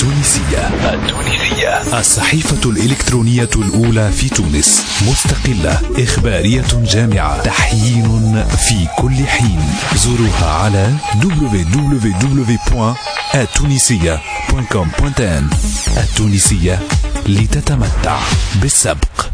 التونسية الصحيفة الإلكترونية الأولى في تونس، مستقلة، إخبارية جامعة، تحيين في كل حين. زوروها على www.التونسية.com.n. التونسية، لتتمتع بالسبق.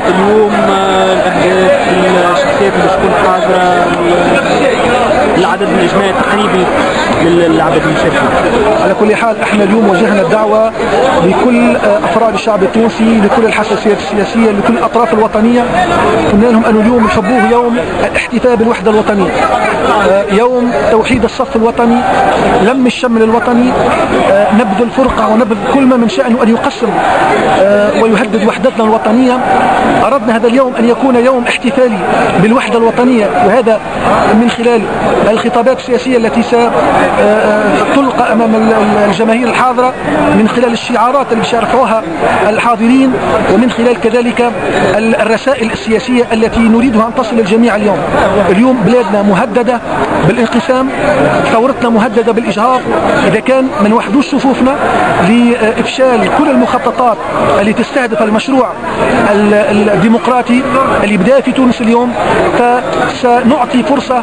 اليوم الأهداف، الشخصيات اللي تكون حاضرة، العدد من الإجماع التقريبي للعدد المشاركين. على كل حال احنا اليوم وجهنا الدعوة لكل أفراد الشعب التونسي، لكل الحساسيات السياسية، لكل الأطراف الوطنية. قلنا لهم أنه اليوم يحبوه يوم الاحتفاء بالوحدة الوطنية، يوم توحيد الصف الوطني، لم الشمل الوطني، نبذ الفرقة ونبذ كل ما من شأنه أن يقسم ويهدد وحدتنا الوطنية. أردنا هذا اليوم أن يكون يوم احتفالي بالوحدة الوطنية، وهذا من خلال الخطابات السياسية التي ستلقى أمام الجماهير الحاضرة، من خلال الشعارات اللي سيرفعوها الحاضرين، ومن خلال كذلك الرسائل السياسية التي نريدها أن تصل للجميع. اليوم بلادنا مهددة بالانقسام، ثورتنا مهددة بالإجهاض. إذا كان ما نوحدوش صفوفنا لإفشال كل المخططات اللي تستهدف المشروع الديمقراطي اللي بدأ في تونس اليوم، فسنعطي فرصة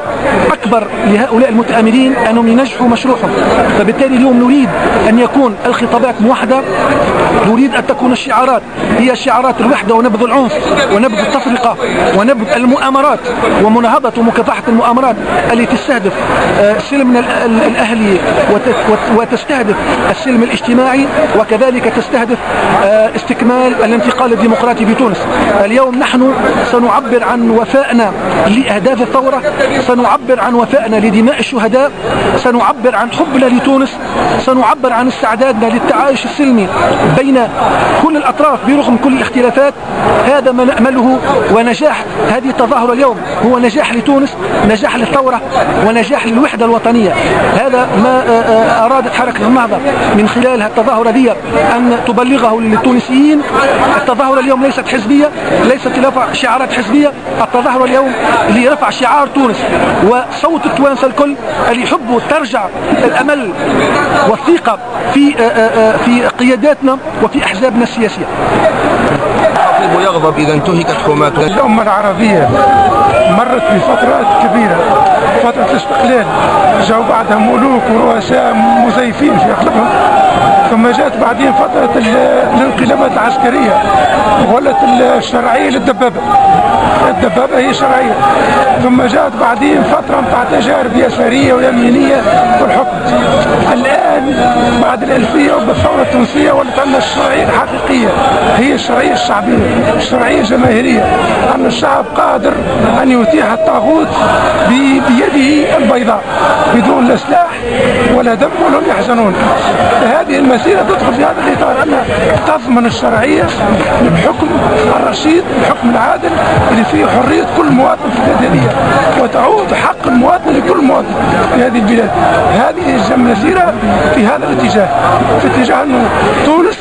أكبر لهؤلاء المتآمرين أنهم ينجحوا مشروعهم. فبالتالي اليوم نريد أن يكون الخطابات موحدة، نريد أن تكون الشعارات هي شعارات الوحدة ونبذ العنف ونبذ التفرقة ونبذ المؤامرات ومناهضة ومكافحة المؤامرات التي تستهدف السلم الأهلي وتستهدف السلم الاجتماعي، وكذلك تستهدف استكمال الانتقال الديمقراطي في تونس. اليوم نحن سنعبر عن وفائنا لأهداف الثورة، سنعبر عن وفائنا لدماء الشهداء، سنعبر عن حبنا لتونس، سنعبر عن استعدادنا للتعايش السلمي بين كل الأطراف برغم كل الاختلافات. هذا ما نأمله، ونجاح هذه التظاهرة اليوم هو نجاح لتونس، نجاح للثورة، ونجاح للوحدة الوطنية. هذا ما أرادت حركة النهضة من خلال التظاهرة دي أن تبلغه للتونسيين. التظاهرة اليوم ليست حزبية، ليست لرفع شعارات حزبية. التظاهرة اليوم اللي رفع شعار تونس وصوت التوانسة الكل اللي يحبوا ترجع الأمل والثقة في قياداتنا وفي أحزابنا السياسية. الخطيب يغضب إذا انتهكت حرمات الأمة العربية. مرت بفترات كبيرة، فترة الاستقلال، جاءوا بعدها ملوك ورؤساء مزيفين في أخلاقهم، ثم جاءت بعدين فترة الانقلابات العسكرية، ولت الشرعية للدبابة. الدبابة هي شرعية، ثم جاءت بعدين فترة متاع تجارب يسارية ويمينية في الحكم. الآن بعد الألفية وبالثورة التونسية ولت عندنا الشرعية الحقيقية، هي الشرعية الشعبية، الشرعية الجماهيرية، أن الشعب قادر أن يتيح الطاغوت بيده البيضاء بدون لا سلاح ولا دم ولا يحزنون. هذه المسيرة تدخل في هذا الإطار، أنها تضمن الشرعية بالحكم الرشيد، الحكم العادل اللي فيه حرية كل مواطن في البلاد هذه، وتعود حق المواطن لكل مواطن في هذه البلاد. هذه المسيرة في هذا الاتجاه، في اتجاه أنه تونس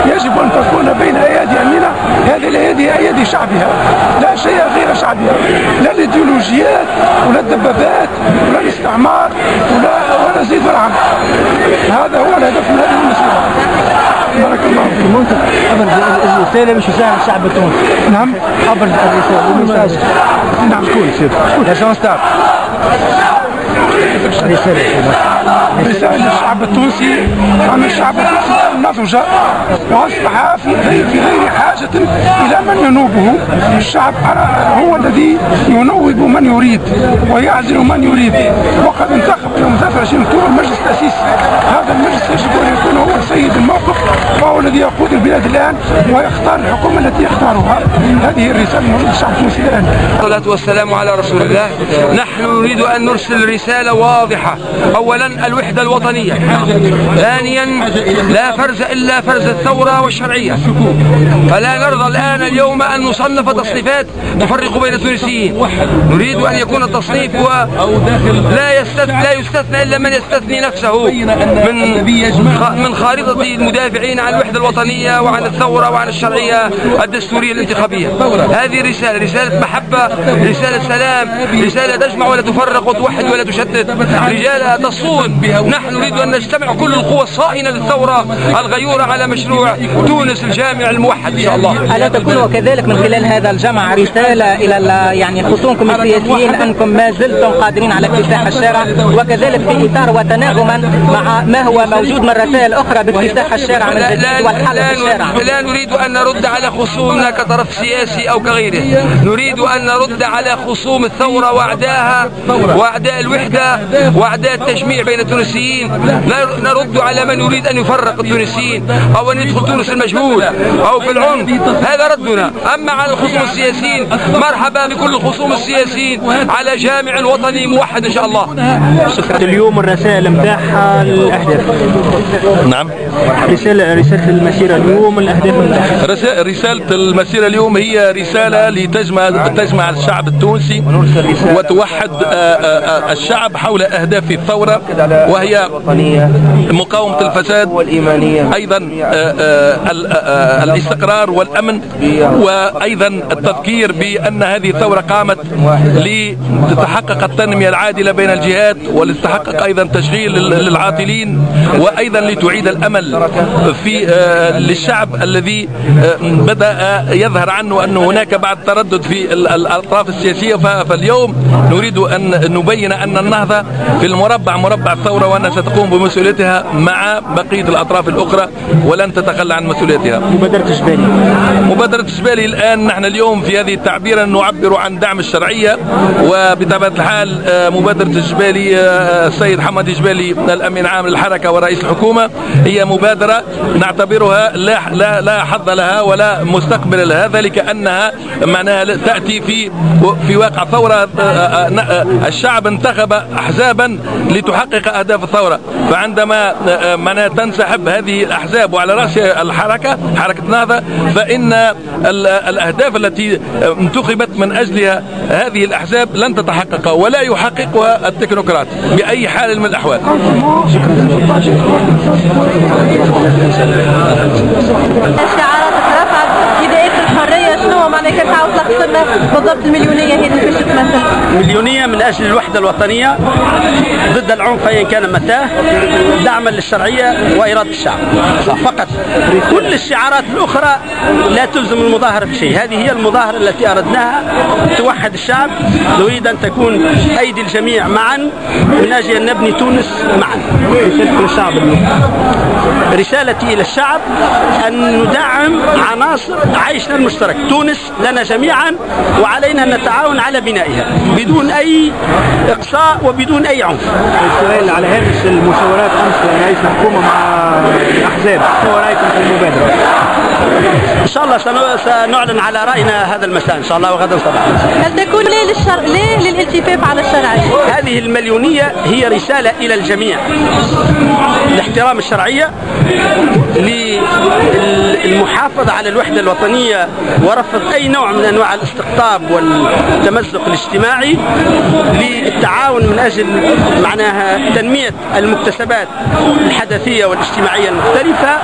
يجب أن تكون بين أيادي أمينة. هذه الأيادي أيادي شعبها، لا شيء غير شعبها، لا الإيديولوجيات ولا الدبابات ولا الاستعمار ولا زيد ولا عم. هذا هو الهدف من هذه المسيرة. بارك الله فيك. ممكن أبرز الرسالة مش رسالة الشعب التونسي. نعم. أبرز الرسالة. نعم. كل شيء. رسالة للشعب التونسي أن الشعب التونسي نضج وأصبح في غير حاجة إلى من ينوبه. الشعب هو الذي ينوب من يريد ويعزل من يريد، وقد انتخب يوم 23 أكتوبر مجلس تأسيس. هذا المجلس يجب أن يكون هو سيد الموقف، وهو الذي يقود البلاد الآن ويختار الحكومة التي يختارها. هذه الرسالة الموجودة للشعب التونسي الآن. الصلاة والسلام على رسول الله. نحن نريد أن نرسل رسالة واضحة. أولا الوحدة الوطنية، ثانيا لا فرز إلا فرز الثورة والشرعية. فلا نرضى الآن اليوم أن نصنف تصنيفات تفرق بين التونسيين. نريد أن يكون التصنيف هو لا يستثنى إلا من يستثني نفسه من خارطة المدافعين عن الوحدة الوطنية وعن الثورة وعن الشرعية الدستورية الانتخابية. هذه رسالة محبة، رسالة سلام، رسالة تجمع ولا تفرق وتوحد ولا تشتت، رجالة تصون. نحن نريد أن نجتمع كل القوى الصائنة للثورة الغيورة على مشروع تونس الجامع الموحد إن شاء الله. ألا تكون كذلك من خلال هذا الجمع رسالة إلى يعني خصومكم السياسيين أنكم ما زلتم قادرين على اكتساح الشارع، وكذلك في إطار وتناغما مع ما هو موجود من رسائل أخرى باكتساح الشارع من جديد والحل في الشارع؟ لا نريد أن نرد على خصومنا كطرف سياسي أو كغيره. نريد أن نرد على خصوم الثورة وأعداءها وأعداء الوحدة وأعداء التجميع بين التونسيين. نرد على من يريد أن يفرق التونسيين أو أن يدخل تونس المجهول أو في العنف. هذا ردنا. أما على الخصوم السياسيين مرحبا بكل الخصوم السياسيين على جامع وطني موحد إن شاء الله. اليوم الرسائل متاحة الأهداف. نعم. رسالة المسيرة اليوم الأهداف متاحة. رسالة المسيرة اليوم هي رسالة لتجمع الشعب التونسي وتوحد الشعب حول أهداف الثورة، وهي مقاومة الفساد، أيضا الاستقرار والأمن، وأيضا التذكير بأن هذه الثورة قامت لتتحقق التنمية العادلة بين الجهات ولتتحقق أيضا تشغيل للعاطلين، وأيضا لتعيد الأمل في للشعب الذي بدأ يظهر عنه أن هناك بعض تردد في الأطراف السياسية. فاليوم نريد أن نبين أن النهضة في مربع الثورة، وأنها ستقوم بمسؤوليتها مع بقية الأطراف الأخرى ولن تتخلى عن مسؤوليتها. مبادرة جبالي الآن نحن اليوم في هذه التعبير نعبر عن دعم الشرعية، وبطبيعة الحال مبادرة جبالي السيد حمد جبالي الأمين العام للحركة ورئيس الحكومة هي مبادرة نعتبرها لا حظ لها ولا مستقبل لها، ذلك أنها معناها تأتي في واقع ثورة. الشعب انتخب أحزابا لتحقق أهداف الثورة، فعندما معناها تنسحب هذه الأحزاب وعلى رأس حركة نهضة، فإن الأهداف التي انتخبت من أجلها هذه الأحزاب لن تتحقق ولا يحققها التكنوقراط بأي حال من الأحوال. الشعارات اترفعت بداية الحرية، شنو معناها كيف تعاود تلخصنا بالضبط المليونية هذه كيفاش تمثل؟ مليونية من أجل الوحدة الوطنية ضد العنف أيا كان متاه، دعما للشرعية وإرادة الشعب فقط. كل الشعارات الأخرى لا تلزم المظاهرة بشيء. هذه هي المظاهرة التي أردناها توحد الشعب. نريد أن تكون أيدي الجميع معا من أجل أن نبني تونس معا. رسالتي إلى الشعب أن ندعم عناصر عيشنا المشترك. تونس لنا جميعا وعلينا أن نتعاون على بنائها بدون أي إقصاء وبدون أي عنف. السؤال على هامش المشاورات أمس رئيس الحكومة مع الأحزاب، شنو رأيكم في المبادرة؟ إن شاء الله سنعلن على رأينا هذا المساء إن شاء الله وغدا صباحا. هل تكون ليه للالتفاف على الشرعية؟ هذه المليونية هي رسالة إلى الجميع لاحترام الشرعية، للمحافظة على الوحدة الوطنية ورفض أي نوع من أنواع الاستقطاب والتمزق الاجتماعي، للتعاون من أجل معناها تنمية المكتسبات الحدثية والاجتماعية المختلفة،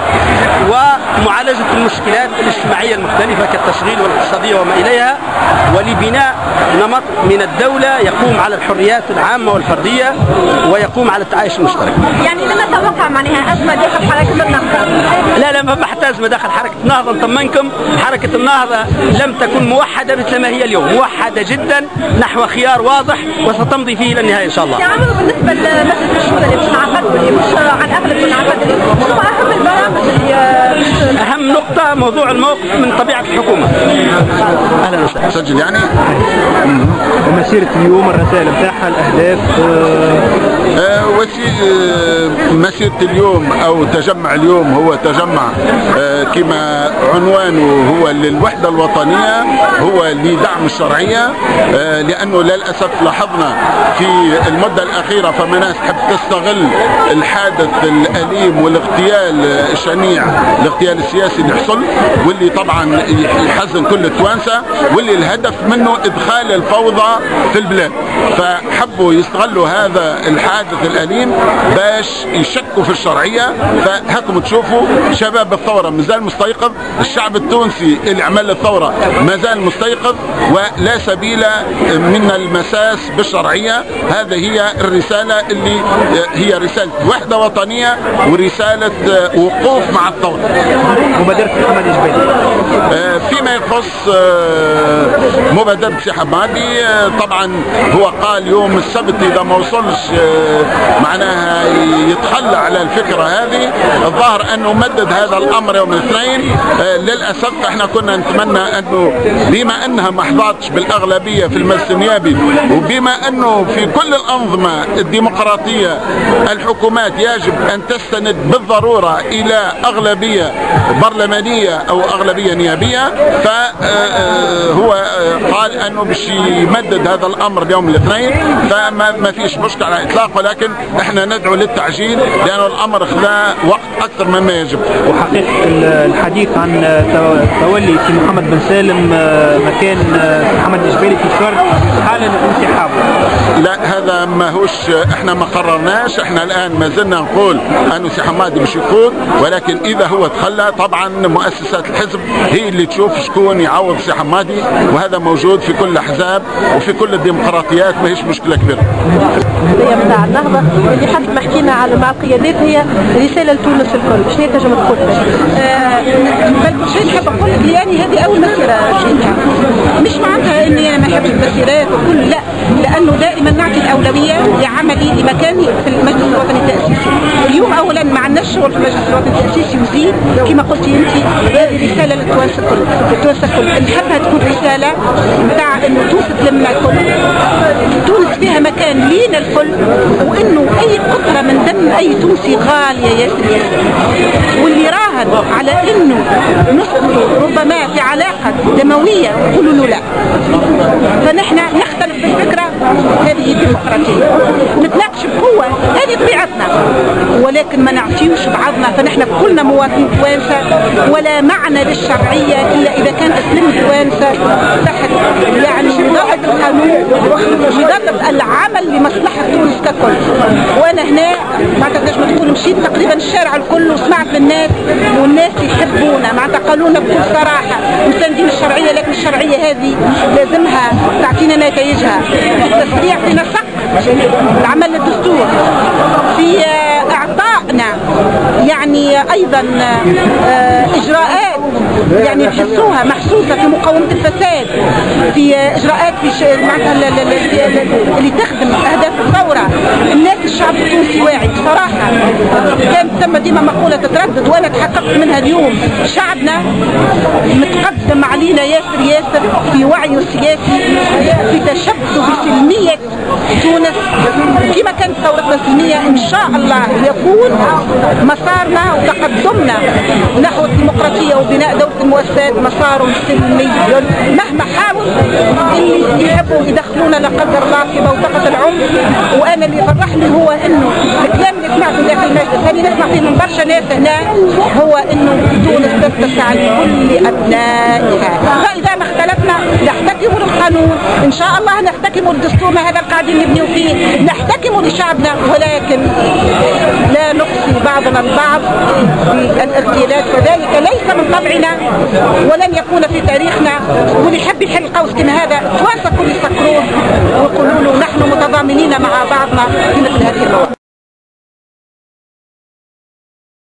ومعالجة لمعالجة المشكلات الاجتماعية المختلفة كالتشغيل والاقتصادية وما إليها، ولبناء نمط من الدولة يقوم على الحريات العامة والفردية ويقوم على التعايش المشترك. يعني لما توقع معناها أزمة داخل حركة النهضة؟ لا ما حتى أزمة داخل حركة النهضة. نطمنكم حركة النهضة لم تكن موحدة مثل ما هي اليوم، موحدة جدا نحو خيار واضح وستمضي فيه إلى النهاية إن شاء الله. يعني بالنسبة لمجلس الشورى اللي مش عقد واللي مش عن أغلب العقد، شو أهم البرامج اللي أهم نقطة موضوع الموقف من طبيعة الحكومة. أهلا وسهلا. سجل يعني مسيرة اليوم الرسائل نتاعها الأهداف مسيرة اليوم أو تجمع اليوم هو تجمع كما عنوانه هو للوحدة الوطنية، هو لدعم الشرعية، لأنه للأسف لاحظنا في المدة الأخيرة فما ناس تحب تستغل الحادث الأليم والاغتيال الشنيع، الاغتيال السياسي اللي حصل واللي طبعا يحزن كل التوانسة، واللي الهدف منه إدخال الفوضى في البلاد، فحبوا يستغلوا هذا الحادث الأليم باش يشكوا في الشرعية. فهكم تشوفوا شباب الثورة مازال مستيقظ، الشعب التونسي اللي عمل الثورة مازال مستيقظ، ولا سبيل من المساس بالشرعية. هذه هي الرسالة اللي هي رسالة وحدة وطنية ورسالة وقوف مع الثورة. مبادرة محمد الجبالي فيما يخص مبادرة سي حمادي، طبعا هو قال يوم السبت إذا ما وصلش معناها يتخلى على الفكرة هذه. الظاهر أنه مدد هذا الأمر يوم الاثنين. للأسف احنا كنا نتمنى أنه بما أنها ما حضرتش بالأغلبية في المجلس النيابي، وبما أنه في كل الأنظمة الديمقراطية الحكومات يجب أن تستند بالضرورة إلى أغلبية برلمانية أو أغلبية نيابية، فهو قال أنه باش يمدد هذا الأمر يوم الاثنين، فما فيش مشكلة على الإطلاق، ولكن احنا ندعو للتعجيل لأن الأمر خذا وقت أكثر مما يجب. وحقيقة الحديث عن تولي سي محمد بن سالم مكان محمد الجبالي في الشرق حالا انسحابه، لا هذا ما هوش، احنا ما قررناش، احنا الآن ما زلنا نقول أنه سي حمادي مش يقود، ولكن إذا هو تخلى طبعا مؤسسات الحزب هي اللي تشوف شكون يعوض سي حمادي، وهذا موجود في كل الأحزاب وفي كل الديمقراطيات، ما هيش مشكلة كبيرة. هي بتاع النهضة اللي حسب ما حكينا على مع القيادات هي رسالة لتونس الكل، شنو تنجم تقول؟ شنو نحب نقول لك يعني هذه أول مسيرة فيها، مش معناتها إني أنا ما نحبش المسيرات وكل، لا، لأنه دائما نعطي الأولوية لعملي لمكاني في المجلس الوطني التأسيسي. اليوم أولا ما عندناش شغل في المجلس الوطني التأسيسي، وزيد كما قلتي أنت هذه رسالة للتوانسة الكل، نحبها تكون رسالة بتاع إنه تونس تلمنا الكل، تونس فيها مكان لينا الكل، وإنه أي قطرة من دم أي تونسي غالية ياسر، واللي راهن على إنه نسقط ربما في علاقة دموية يقولوا له لا. فنحن نختلف في الفكرة، هذه الديمقراطية، نتناقش بقوة، هذه طبيعتنا، ولكن ما نعطيوش بعضنا. فنحن كلنا مواطنين توانسة، ولا معنى للشرعية إلا إذا كان أسلم توانسة تحت يعني مظلة القانون ومظلة العمل لمصلحة تونس ككل. وأنا هنا معناتها تنجم تقول مشيت تقريبا الشارع الكل وسمعت من الناس، والناس يحبونا معناتها قالونا بكل صراحة مساندين الشرعية، لكن الشرعية هذه لازمها تعطينا نتائجها في التسريع، في نسق العمل الدستور، في إعطائنا يعني أيضا إجراءات يعني تحسوها محسوسة في مقاومة الفساد، في إجراءات في معناتها اللي تخدم أهداف الثورة. الناس الشعب التونسي واعي بصراحة، كانت ثم ديما مقولة تتردد وأنا تحققت منها اليوم، شعبنا متقدم علينا ياسر في وعيه السياسي، في تشبث بسلمية تونس كما كانت ثورتنا سلمية. إن شاء الله يكون مسارنا وتقدمنا نحو الديمقراطية وبناء دولة المؤسسات مسار سلمي، مهما حاول اللي يحبوا يدخلونا لا قدر الله في بوتقة العنف. وأنا اللي فرحني هو إنه الكلام اللي سمعته داخل المجلس هذه نسمع فيه من برشا ناس هنا، هو إنه تونس تتسع لكل أبنائها، فإذا ما بلدنا، نحتكموا للقانون، ان شاء الله نحتكموا لدستورنا هذا اللي قاعدين نبنيو فيه، نحتكموا لشعبنا، ولكن لا نقصي بعضنا البعض بالارتيالات، فذلك ليس من طبعنا ولن يكون في تاريخنا. واللي يحب يحل قوس كما هذا تواسكوا يسكروه ويقولوا له نحن متضامنين مع بعضنا في مثل هذه المواقف.